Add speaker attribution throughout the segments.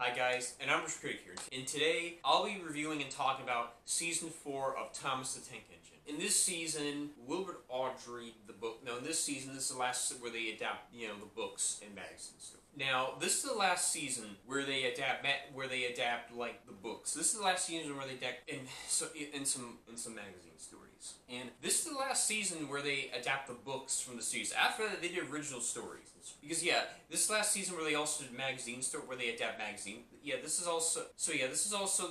Speaker 1: Hi guys, and I'm Retro Critic here, and today I'll be reviewing and talking about Season 4 of Thomas the Tank Engine. In this season, Wilbert Audrey, the book, now in this season, this is the last where they adapt, the books and magazines. Now, this is the last season where they adapt, like, the books. This is the last season where they adapt, in some magazine stories. And this is the last season where they adapt the books from the series. After that, they did original stories. Because, this is the last season where they also did magazine story, where they adapt magazine. This is also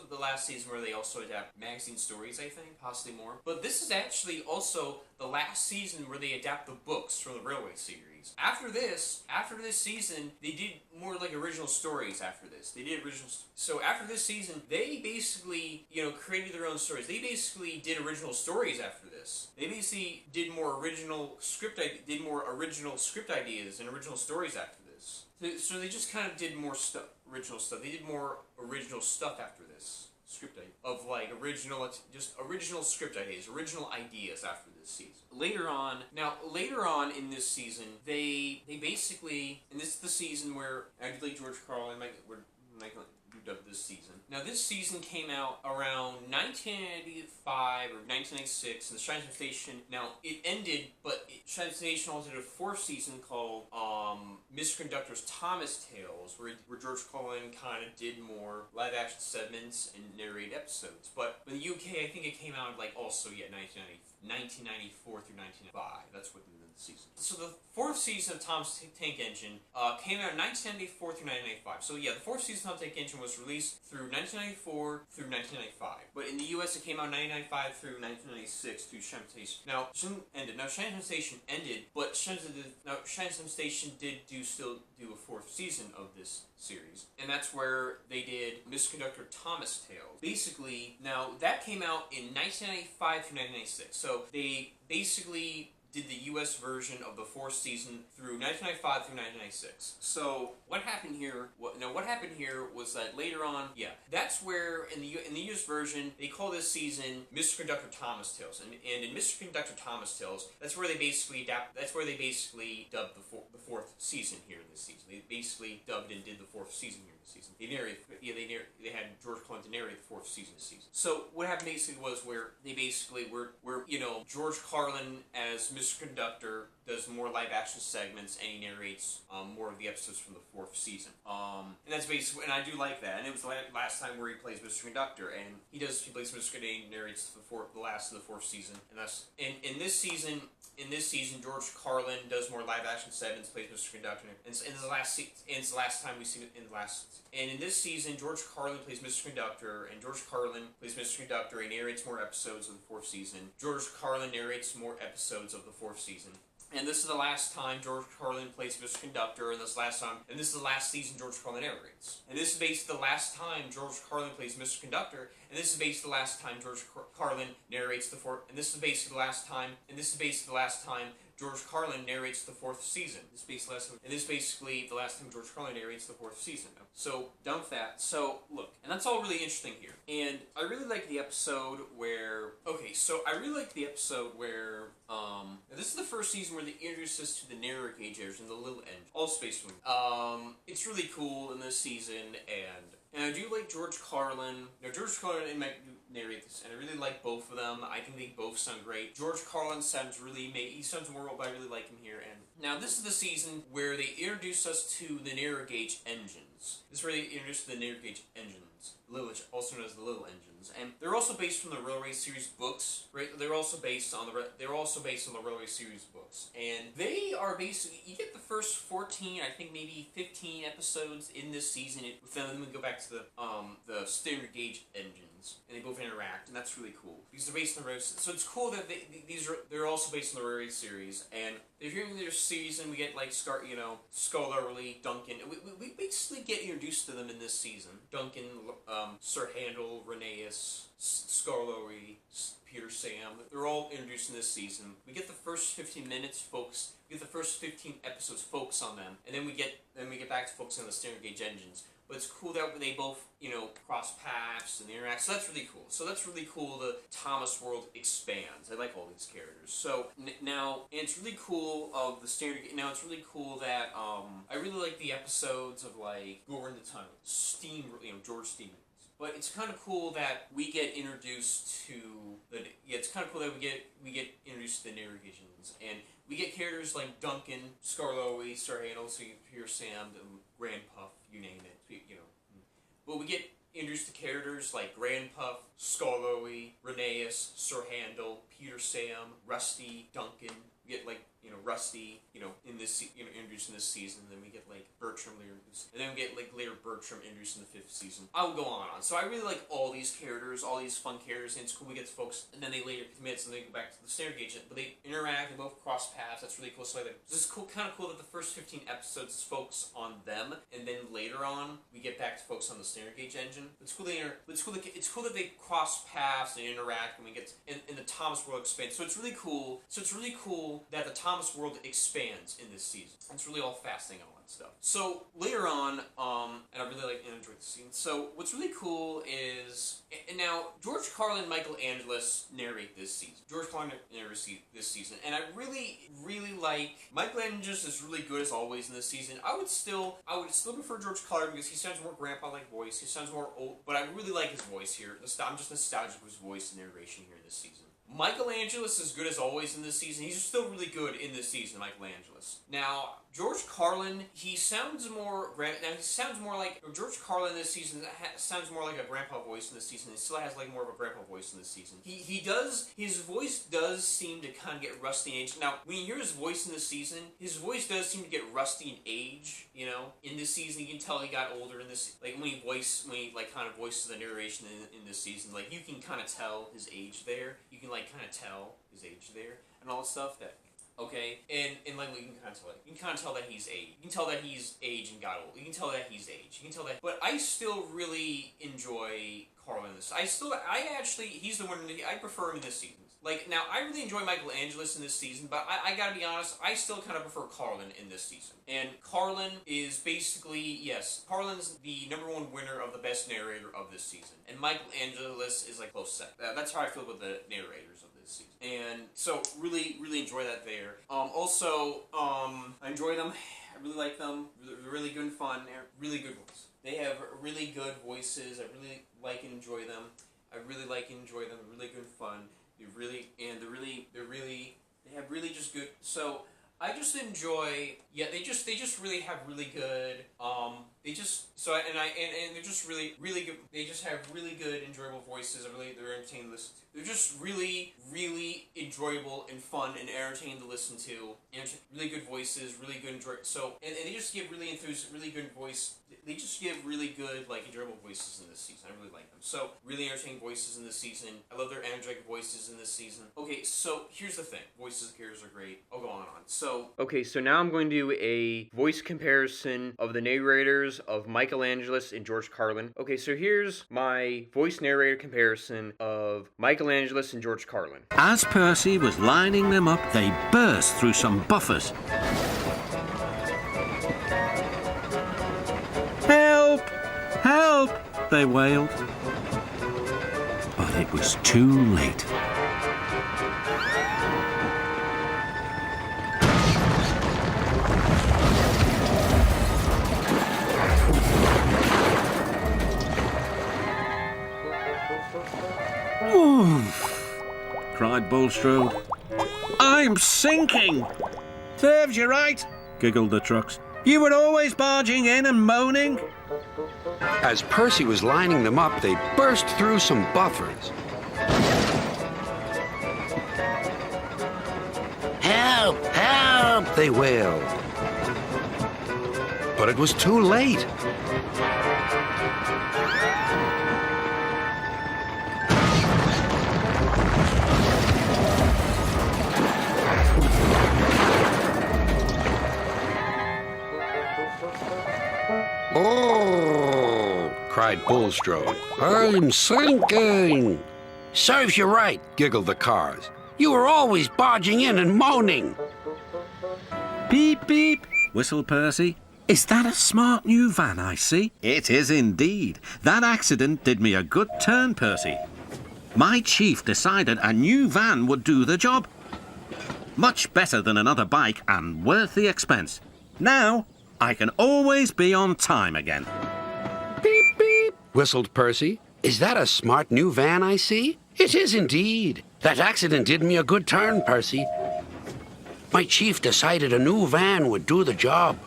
Speaker 1: the last season where they also adapt magazine stories, I think. Possibly more. But this is actually also the last season where they adapt the books from the Railway series. After this season, they did more like original stories after this. So after this season, they basically, created their own stories. They basically did original stories after this. They basically did more original script ideas and original stories after this. So they just kind of did more original stuff. They did more original stuff after this. Original script ideas, original ideas after this season. Later on in this season, they basically, and this is the season where I do like George Carlin, dubbed this season. Now this season came out around 1985 or 1996 in the Shining Station. Now it ended, but Shining Station also did a fourth season called Mr. Conductor's Thomas Tales, where George Carlin kind of did more live action segments and narrated episodes. But in the UK, I think it came out like also 1994 through 1995. That's what the season. So the fourth season of Thomas Tank Engine came out in 1994 through 1995. So the fourth season of Tank Engine was released through 1994 through 1995. But in the US, it came out 1995 through 1996 through Shining Station. Now, Shining Station ended, but Shining Station did still do a fourth season of this series, and that's where they did Mr. Conductor Thomas Tales. Basically, now that came out in 1995 through 1996. So they basically did the U.S. version of the fourth season through 1995 through 1996. So what happened here? What happened here was that later on, that's where in the U.S. version they call this season Mr. Conductor Thomas Tales, and in Mr. Conductor Thomas Tales, that's where they basically dubbed the fourth season here in this season. They basically dubbed and did the fourth season here in this season. They had George Carlin to narrate the fourth season this season. So what happened basically was where they basically were George Carlin as Mr. Conductor does more live action segments, and he narrates more of the episodes from the fourth season. And that's basically, and I do like that. And it was the last time where he plays Mr. Conductor, and he plays Mr. Conductor, and narrates the last of the fourth season. And that's in this season, George Carlin does more live action segments, plays Mr. Conductor, and it's the last time we see it in the last. And in this season, George Carlin plays Mr. Conductor, and George Carlin plays Mr. Conductor, and narrates more episodes of the fourth season. George Carlin narrates more episodes of the fourth season. And this is the last time George Carlin plays Mr. Conductor, and this is the last season George Carlin narrates. And this is basically the last time George Carlin plays Mr. Conductor, and this is basically the last time George Carlin narrates the fourth. And this is basically the last time. George Carlin narrates the fourth season. This is basically the last time George Carlin narrates the fourth season. So, done with that. So, look, and that's all really interesting here. And I really like the episode where, this is the first season where they introduced us to the narrow gauge engine and the little engine, all space moving. It's really cool in this season, and I do like George Carlin. Now, George Carlin narrate this, and I really like both of them. I think they both sound great. George Carlin sounds he sounds more, but I really like him here. And now this is the season where they introduce us to the narrow gauge engines. This is where they introduce the narrow gauge engines, also known as the little engines, and they're also based from the Railway series books. Right? They're also based on the Railway series books, and they are basically, you get the first 14, I think maybe 15 episodes in this season. Then we go back to the standard gauge engines, and they both interact, and that's really cool because they're based on the Railway. So it's cool that they're also based on the Railway series, and if you're in their season, we get like Scully, Duncan. We basically get introduced to them in this season. Duncan, Sir Handel, Rheneas, Scully, Peter, Sam. They're all introduced in this season. We get the first 15 minutes focus. We get the first 15 episodes focus on them, and then we get back to focusing on the standard gauge engines. but it's cool that they both, cross paths and interact. So that's really cool. So that's really cool. The Thomas world expands. I like all these characters. So now, and it's really cool of the standard. Now it's really cool that I really like the episodes of like Gore in the Tunnel, George Stevens. But it's kind of cool that we get introduced to it's kind of cool that we get introduced to the narrations, and we get characters like Duncan, Scarlowe, Sir Handel, so Peter Sam, Grandpuff, you name it, But we get introduced to characters like Grandpuff, Scarlowe, Rheneas, Sir Handel, Peter Sam, Rusty, Duncan. We get Rusty, in this, introduced in this season. And then we get like Bertram later, and then we get like later Bertram introduced in the 5th season. I will go on and on. So I really like all these characters, all these fun characters, and it's cool we get to focus. And then they later commit, and they go back to the standard gauge. But they interact, they both cross paths. That's really cool. So this is cool, kind of cool that the first 15 episodes is focused on them, and then later on we get back to focus on the standard gauge engine. It's cool that they cross paths and interact, and we get in the Thomas world expands. So it's really cool. That the Thomas world expands in this season. It's really all fascinating, all that stuff. So later on, and I really enjoyed the scene. So what's really cool is, and now George Carlin and Michael Angelis narrate this season. George Carlin narrates this season, and I really like Michael Angelis is really good as always in this season. I would still prefer George Carlin because he sounds more grandpa-like voice. He sounds more old, but I really like his voice here. I'm just nostalgic with his voice and narration here in this season. Michael Angelis is good as always in this season. He's still really good in this season, Michael Angelis. Now, George Carlin, he sounds more like George Carlin this season sounds more like a grandpa voice in this season. He still has like more of a grandpa voice in this season. His voice does seem to kind of get rusty in age. Now, when you hear his voice in this season, his voice does seem to get rusty in age, in this season. You can tell he got older in this, like when he kind of voices the narration in this season, like you can kind of tell his age there. You can like kind of tell his age there and all that stuff that. Okay, and like you can kind of tell you can kind of tell that he's aged. You can tell that he's aged and got old. You can tell that he's aged. You can tell that. But I still really enjoy Carlin in this. He's the one I prefer him in this season. Like now, I really enjoy Michael Angelis in this season, but I gotta be honest, I still kind of prefer Carlin in this season. And Carlin is basically Carlin's the #1 winner of the best narrator of this season, and Michael Angelis is like close second. That's how I feel about the narrators of this season. And so really enjoy that there. I enjoy them. I really like them. They're really good and fun. They're really good voices. They have really good voices. I really like and enjoy them. They're really good and fun. They have really just good. So I just enjoy. Yeah, they just really have really good. They're just really good. They just have really good, enjoyable voices. They're entertaining to listen to. They're just really enjoyable and fun and entertaining to listen to. And really good voices, really good and they just give really good voice. They just give really good, like, enjoyable voices in this season. I really like them. So, really entertaining voices in this season. I love their energetic voices in this season. Okay, so here's the thing. Voices of characters are great. I'll go on and on. Okay, so now I'm going to do a voice comparison of the narrators of Michael Angelis and George Carlin. Okay, so here's my voice narrator comparison of Michael Angelis and George Carlin.
Speaker 2: As Percy was lining them up, they burst through some buffers. Help! Help! They wailed. But it was too late. Oof! Cried Bulstrode. I'm sinking! Serves you right, giggled the trucks. You were always barging in and moaning.
Speaker 3: As Percy was lining them up, they burst through some buffers. Help! Help! They wailed. But it was too late. Oh, cried Bulstrode. I'm sinking. Serves you right, giggled the cars. You were always barging in and moaning.
Speaker 2: Beep, beep, whistled Percy. You were always barging in and moaning. Serves you right, giggled the cars. You were always barging in and moaning. Beep, beep, whistled Percy. You were always barging in and moaning. Beep, beep, whistled Percy. You were always barging in and moaning. Beep, beep, whistled Percy. Is that a smart new van I see? It is indeed. That accident did me a good turn, Percy. My chief decided a new van would do the job. Much better than another bike and worth the expense. Now, I can always be on time again.
Speaker 3: Beep, beep, whistled Percy. Is that a smart new van I see? It is indeed. That accident did me a good turn, Percy. My chief decided a new van would do the job.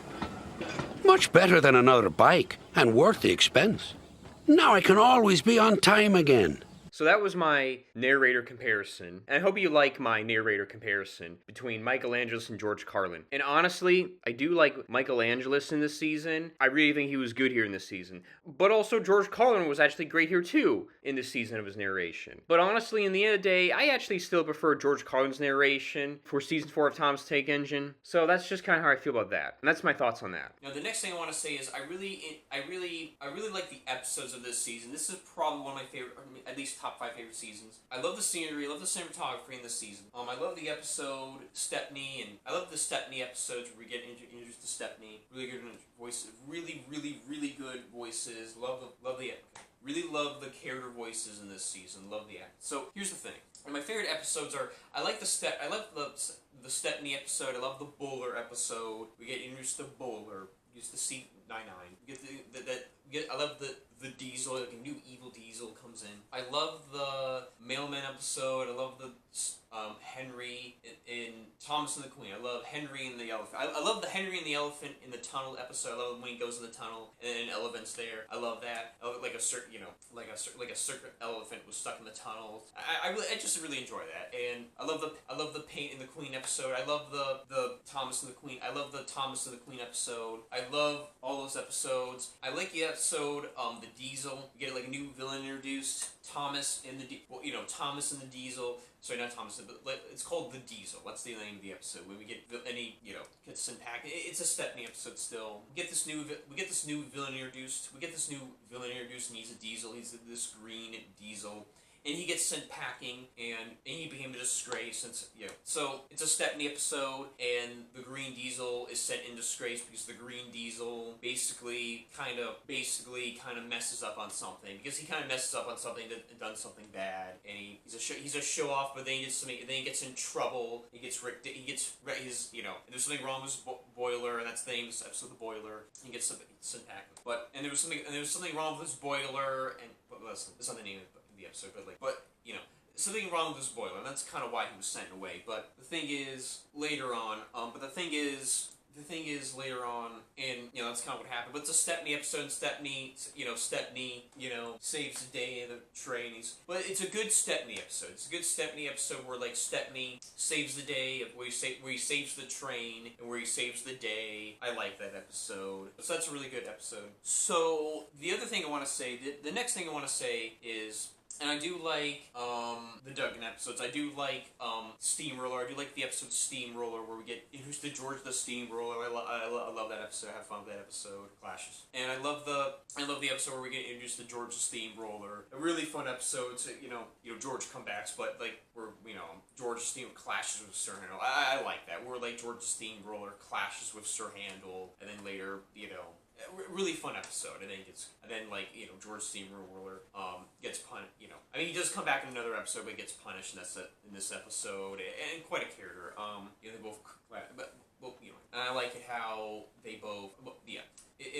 Speaker 3: Much better than another bike and worth the expense. Now I can always be on time again.
Speaker 1: So that was my narrator comparison. And I hope you like my narrator comparison between Michael Angelis and George Carlin. And honestly, I do like Michael Angelis in this season. I really think he was good here in this season. But also George Carlin was actually great here too in this season of his narration. But honestly, in the end of the day, I actually still prefer George Carlin's narration for season 4 of Tom's Tank Engine. So that's just kind of how I feel about that. And that's my thoughts on that. Now the next thing I want to say is I really like the episodes of this season. This is probably one of my favorite, or at least top 5 favorite seasons. I love the scenery, I love the cinematography in this season. I love the episode Stepney, and I love the Stepney episodes where we get introduced to Stepney. Really good voices, really good voices. Really love the character voices in this season. Love the act. So here's the thing. And my favorite episodes are I love the Stepney episode. I love the Bowler episode. We get introduced to Bowler. Use the C99. I love the Diesel, like a new evil Diesel comes in. I love the Mailman episode. I love the Henry in Thomas and the Queen. I love Henry and the Elephant. I love the Henry and the Elephant in the tunnel episode. I love when he goes in the tunnel and an elephant's there. I love that. I love like a circuit elephant was stuck in the tunnel. I just really enjoy that. And I love the Paint and the Queen episode. I love the Thomas and the Queen. I love the Thomas and the Queen episode. I love all those episodes. I like the episode the Diesel. We get like a new villain introduced. Thomas and the Diesel. Sorry, not Thomas, but it's called The Diesel. That's the name of the episode. When we get gets Syntac. It's a Stepney episode still. We get this new villain introduced. And he's a Diesel. He's this green Diesel. And he gets sent packing, and he became a disgrace. So it's a Stepney episode, and the Green Diesel is sent in disgrace because the Green Diesel basically kind of messes up on something. Because he kind of messes up on something and done something bad, and he's a show off, but then he gets in trouble. There's something wrong with his boiler, and that's the name of this episode, the boiler. He gets sent packing, and there was something wrong with his boiler, and that's not the name of the episode, but something wrong with his boiler, and that's kind of why he was sent away. But the thing is later on, and that's kind of what happened. But it's a Stepney episode. And Stepney saves the day in the train. But it's a good Stepney episode. It's a good Stepney episode where Stepney saves the day, where he saves the train and where he saves the day. I like that episode. So that's a really good episode. So the other thing I want to say, the next thing I want to say is. And I do like the Duncan episodes. I do like Steamroller. I do like the episode Steamroller where we get introduced to George the Steamroller. I love that episode. I have fun with that episode. Clashes. And I love the episode where we get introduced to George the Steamroller. A really fun episode. So, George comebacks, but where George the Steamroller clashes with Sir Handel. I like that. Where George the Steamroller clashes with Sir Handel, and then later really fun episode, and then George Steamroller gets punished. He does come back in another episode, but gets punished, and that's in this episode, and quite a character. They both, and I like it how they both,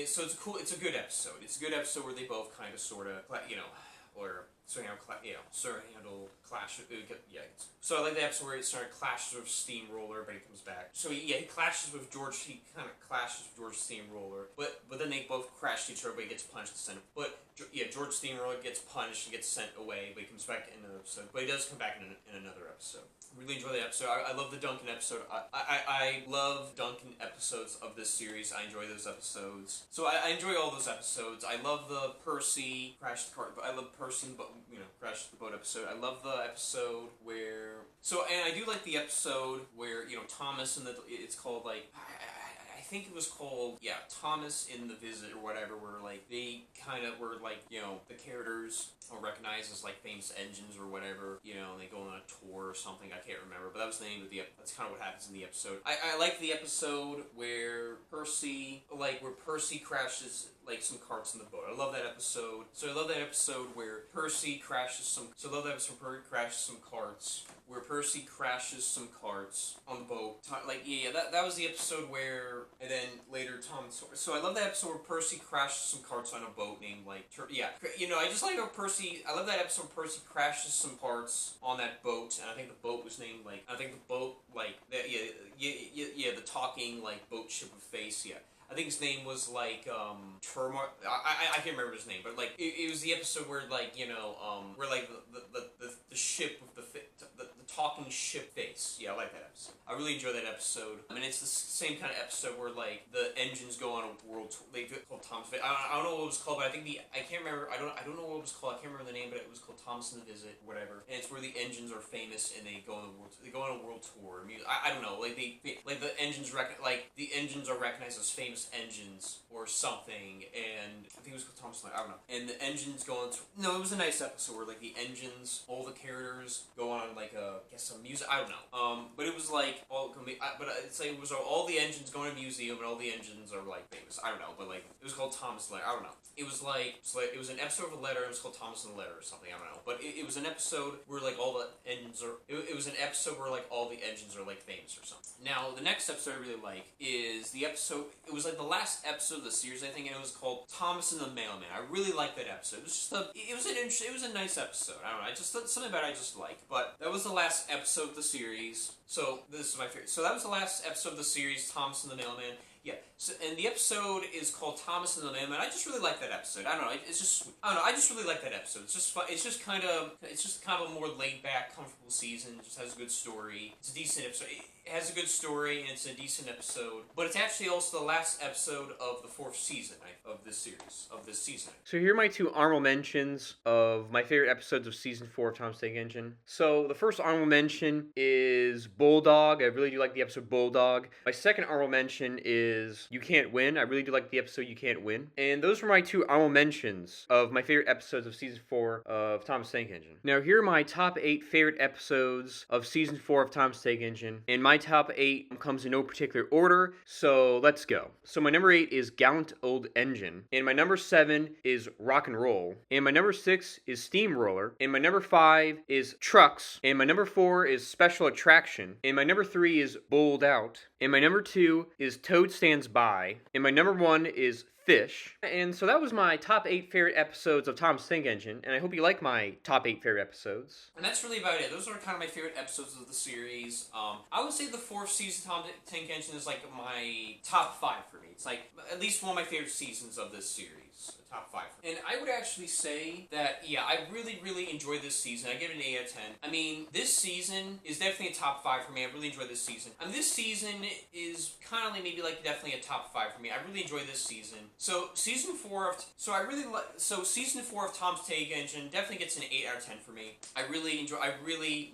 Speaker 1: so it's cool. It's a good episode. It's a good episode where they both kind of, sort of, or Sir Handel clashes. So I like the episode where it sort of clashes with Steamroller, but he comes back. So he clashes with George. He kind of clashes with George Steamroller, but then they both crash each other. But he gets punched and sent. But George Steamroller gets punished and gets sent away, but he comes back in another episode. But he does come back in another episode. Really enjoy the episode. I love the Duncan episode. I love Duncan episodes of this series. I enjoy those episodes. So I enjoy all those episodes. I love the Percy crash the car. I love Percy, but crash the boat episode. I love the episode where. So and I do like the episode where Thomas and it's called I think it was called, Thomas in the Visit or whatever, where like they kind of were like, the characters are recognized as like famous engines or whatever, and they go on a tour or something. I can't remember, but that was the name of that's kind of what happens in the episode. I like the episode where Percy crashes like some carts in the boat. I love that episode. So I love that episode where Percy crashes some. So I love that episode where Percy crashes some carts. Where Percy crashes some carts on the boat. That was the episode where, and then later Thomas. So I love that episode where Percy crashes some carts on a boat named like, I just like how Percy. I love that episode where Percy crashes some carts on that boat, and I think the boat was named like. I think the boat like the talking like boat ship with face. Yeah. I think his name was like Turmoil. I can't remember his name, but like it was the episode where like where like the ship with the talking ship face. Yeah, I like that episode. I really enjoy that episode. I mean, it's the same kind of episode where like the engines go on a world tour. They do it called Thomas. I don't know what it was called, but I think I can't remember. I don't know what it was called. I can't remember the name, but it was called Thomas and the Visit, whatever. And it's where the engines are famous and they go on the world. They go on a world tour. I don't know. Like the engines the engines are recognized as famous engines or something, and I think it was called Thomas. I don't know. And the engines go on. No, it was a nice episode where like the engines, all the characters go on like some music. I don't know. But it was like it's like it was all the engines going to a museum, and all the engines are like famous. I don't know, but like it was called Thomas Letter. I don't know. It was an episode of a letter. It was called Thomas and the Letter or something. I don't know. But it was an episode where like all the engines are. It was an episode where like all the engines are like famous or something. Now the next episode I really like is the episode. It was like the last episode of the series, I think, and it was called Thomas and the Mailman. I really liked that episode. It was just it was a nice episode. I don't know. I just something about it I just liked. But that was the last episode of the series. So this is my favorite. So that was the last episode of the series, Thomas and the Mailman. Yeah. So and the episode is called Thomas and the Mailman. I just really like that episode. I don't know. It's just sweet. I don't know. I just really like that episode. It's just fun. It's just kind of a more laid back, comfortable season. It just has a good story. It's a decent episode. It has a good story and it's a decent episode. But it's actually also the last episode of the 4th season of this season. So here are my 2 honorable mentions of my favorite episodes of season 4 of Tom's Tank Engine. So the first honorable mention is Bulldog. I really do like the episode Bulldog. My second honorable mention is You Can't Win. I really do like the episode You Can't Win. And those were my 2 honorable mentions of my favorite episodes of season 4 of Tom's Tank Engine. Now here are my top 8 favorite episodes of season 4 of Tom's Tank Engine. And my top 8 comes in no particular order, so let's go. So my number 8 is Gallant Old Engine, and my number 7 is Rock and Roll, and my number 6 is Steamroller, and my number 5 is Trucks, and my number 4 is Special Attraction, and my number 3 is Bowled Out, and my number 2 is Toad Stands By, and my number 1 is Fish. And so that was my top 8 favorite episodes of Tom's Tank Engine, and I hope you like my top 8 favorite episodes. And that's really about it. Those are kind of my favorite episodes of the series. I would say the 4th season of Tom's Tank Engine is like my top 5 for me. It's like at least one of my favorite seasons of this series. Top 5. And I would actually say that, I really, really enjoyed this season. I give it an 8 out of 10. I mean, this season is definitely a top 5 for me. I really enjoyed this season. I mean, this season is kind of like maybe like definitely a top 5 for me. I really enjoyed this season. So season 4 of season 4 of Tom's Tank Engine definitely gets an 8 out of 10 for me. I really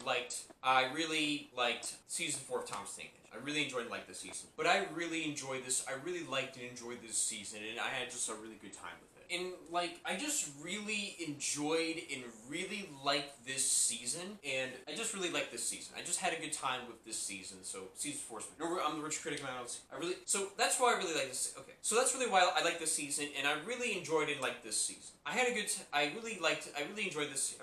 Speaker 1: liked season 4 of Tom's Tank Engine. I really enjoyed this season. But I really liked and enjoyed this season, and I had just a really good time with it. And, I just really enjoyed and really liked this season, and I just really liked this season. I just had a good time with this season, so season 4 is I'm the Retro Critic, so that's why I really like this. Okay, so that's really why I like this season, and I really enjoyed and liked this season. I really enjoyed this.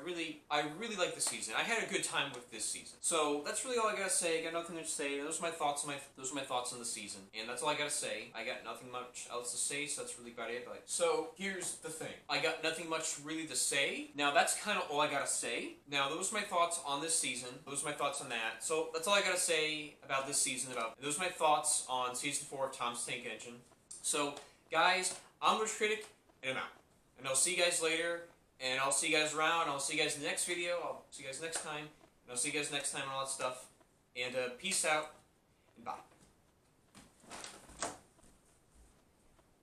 Speaker 1: I really liked this season. I had a good time with this season. So that's really all I gotta say. I got nothing to say. Those are my thoughts on the season, and that's all I gotta say. I got nothing much else to say, so that's really about it. So here's the thing. I got nothing much really to say. Now that's kind of all I gotta say. Now those are my thoughts on this season. Those are my thoughts on that. So that's all I gotta say about this season. Those are my thoughts on season 4 of Tom's Tank Engine. So guys, I'm the Retro Critic, and I'm out. And I'll see you guys later, and I'll see you guys around, I'll see you guys in the next video, I'll see you guys next time, and I'll see you guys next time and all that stuff. And peace out, and bye.